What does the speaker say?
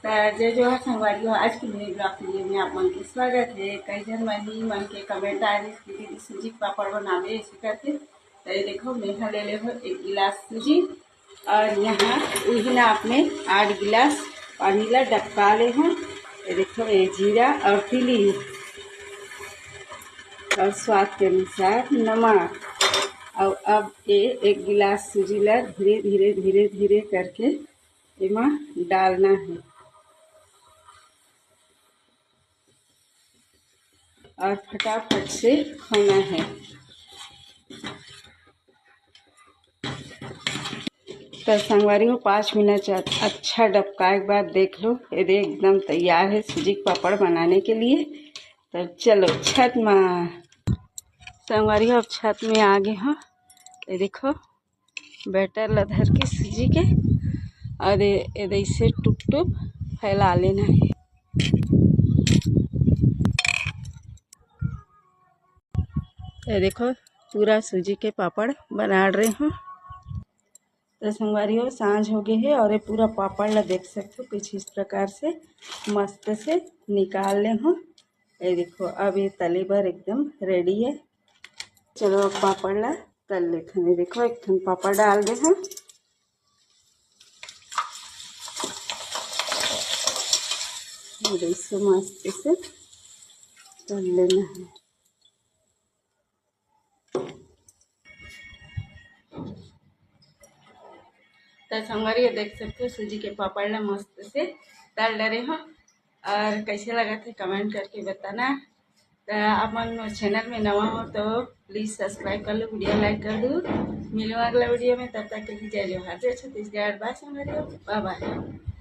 जय जोहार संगवारी हो। आज की मेरे ब्लॉग वीडियो में आप मन के स्वागत है। कई जन मन के कमेंट आ रही कि दीदी सूजी पापड़ बनावे ऐसे करके। तो ये देखो मैं ले ले हो 1 गिलास सूजी और यहाँ उही ना आपने 8 गिलास पानी ला डबका ले हैं। ये देखो ये जीरा और तिली और स्वाद के अनुसार नमक। और अब ये 1 गिलास सूजी ला धीरे धीरे धीरे धीरे करके इमा डालना है और फटाफट से खोना है। तो संगवारी को 5 मिनट अच्छा डबकाए के बाद देख लो ये एकदम तैयार है सूजी पापड़ बनाने के लिए। तो चलो छत में संगवारी अब छत में आ गए हो। ये देखो बैटर लधर के सूजी के और ये ऐसे टुप टुप फैला लेना है। ये देखो पूरा सूजी के पापड़ बना रहे हो। तो संगवारी हो सांझ हो गए है और ये पूरा पापड़ ला देख सकते हो कुछ इस प्रकार से मस्त से निकाल ले हो। ये देखो अब ये तले भर एकदम रेडी है। चलो अब पापड़ ला तल लेते हैं। देखो एक थन पापड़ डाल दे हैं। ऐसे मस्त से तल लेना है। तो संगवारी देख सकते हो सूजी के पापड़ ला मस्त से तल डरे हो और कैसे लगा थे कमेंट करके बताना। तो आप मन चैनल में नवा हो तो प्लीज़ सब्सक्राइब कर लो, वीडियो लाइक कर दो। मिलो अगला वीडियो में, तब तक के लिए जय जोहार, जय छत्तीसगढ़। बाय संगवारी, बाय बाय।